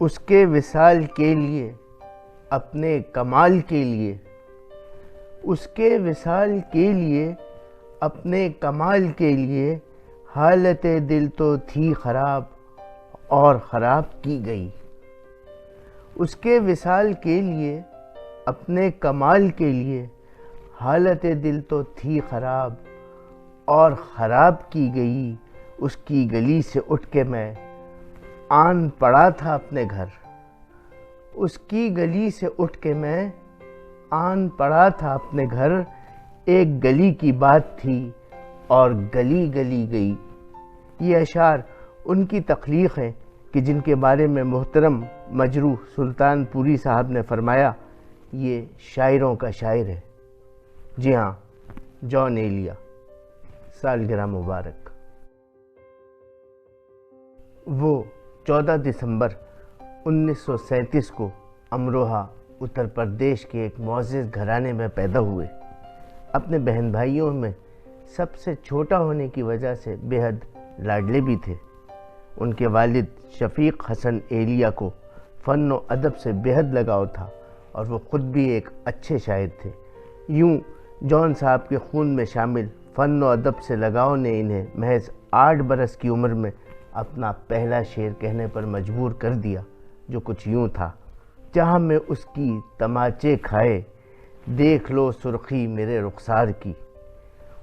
اس کے وصال کے لیے اپنے کمال کے لیے، اس کے وصال کے لیے اپنے کمال کے لیے حالت دل تو تھی خراب اور خراب کی گئی۔ اس کے وصال کے لیے اپنے کمال کے لیے حالت دل تو تھی خراب اور خراب کی گئی۔ اس کی گلی سے اٹھ کے میں آن پڑا تھا اپنے گھر، اس کی گلی سے اٹھ کے میں آن پڑا تھا اپنے گھر۔ ایک گلی کی بات تھی اور گلی گلی گئی۔ یہ اشعار ان کی تخلیق ہیں کہ جن کے بارے میں محترم مجروح سلطان پوری صاحب نے فرمایا یہ شاعروں کا شاعر ہے۔ جی ہاں، جان ایلیا، سالگرہ مبارک۔ وہ 14 دسمبر 1937 کو امروہہ اتر پردیش کے ایک معزز گھرانے میں پیدا ہوئے۔ اپنے بہن بھائیوں میں سب سے چھوٹا ہونے کی وجہ سے بے حد لاڈلے بھی تھے۔ ان کے والد شفیق حسن ایلیا کو فن و ادب سے بے حد لگاؤ تھا اور وہ خود بھی ایک اچھے شاعر تھے۔ یوں جان صاحب کے خون میں شامل فن و ادب سے لگاؤ نے انہیں محض 8 برس کی عمر میں اپنا پہلا شعر کہنے پر مجبور کر دیا، جو کچھ یوں تھا: چاہ میں اس کی تماچے کھائے، دیکھ لو سرخی میرے رخسار کی۔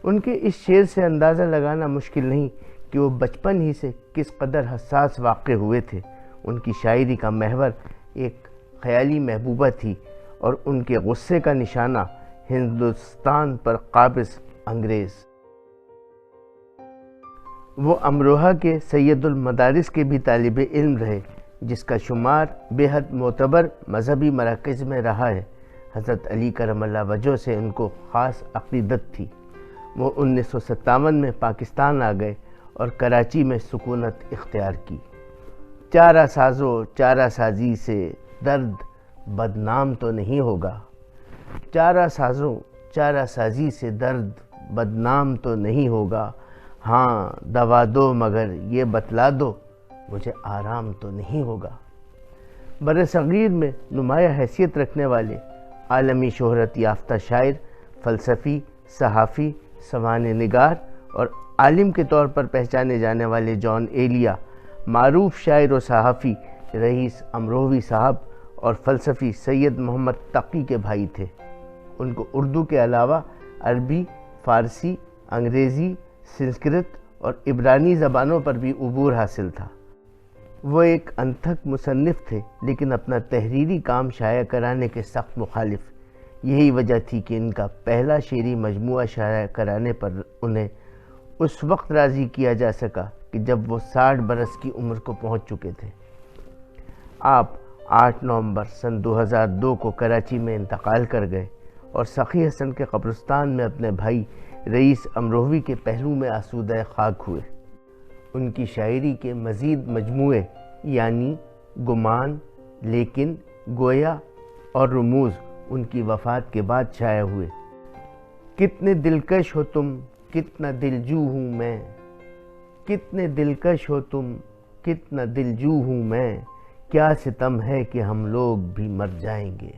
ان کے اس شعر سے اندازہ لگانا مشکل نہیں کہ وہ بچپن ہی سے کس قدر حساس واقع ہوئے تھے۔ ان کی شاعری کا محور ایک خیالی محبوبہ تھی اور ان کے غصے کا نشانہ ہندوستان پر قابض انگریز۔ وہ امروہہ کے سید المدارس کے بھی طالب علم رہے، جس کا شمار بے حد معتبر مذہبی مراکز میں رہا ہے۔ حضرت علی کرم اللہ وجہہ سے ان کو خاص عقیدت تھی۔ وہ 1957 میں پاکستان آ گئے اور کراچی میں سکونت اختیار کی۔ چارہ سازو چارہ سازی سے درد بدنام تو نہیں ہوگا، چارہ سازو چارہ سازی سے درد بدنام تو نہیں ہوگا، ہاں دوا دو مگر یہ بتلا دو مجھے آرام تو نہیں ہوگا۔ برصغیر میں نمایاں حیثیت رکھنے والے عالمی شہرت یافتہ شاعر، فلسفی، صحافی، سوانح نگار اور عالم کے طور پر پہچانے جانے والے جان ایلیا معروف شاعر و صحافی رئیس امروہوی صاحب اور فلسفی سید محمد تقی کے بھائی تھے۔ ان کو اردو کے علاوہ عربی، فارسی، انگریزی، سنسکرت اور عبرانی زبانوں پر بھی عبور حاصل تھا۔ وہ ایک انتھک مصنف تھے، لیکن اپنا تحریری کام شائع کرانے کے سخت مخالف۔ یہی وجہ تھی کہ ان کا پہلا شعری مجموعہ شائع کرانے پر انہیں اس وقت راضی کیا جا سکا کہ جب وہ 60 برس کی عمر کو پہنچ چکے تھے۔ آپ 8 نومبر سن 2002 کو کراچی میں انتقال کر گئے اور سخی حسن کے قبرستان میں اپنے بھائی رئیس امروہوی کے پہلو میں آسودہ خاک ہوئے۔ ان کی شاعری کے مزید مجموعے یعنی گمان، لیکن، گویا اور رموز ان کی وفات کے بعد شائع ہوئے۔ کتنے دلکش ہو تم، کتنا دلجو ہوں میں، کتنے دلکش ہو تم، کتنا دلجو ہوں میں، کیا ستم ہے کہ ہم لوگ بھی مر جائیں گے۔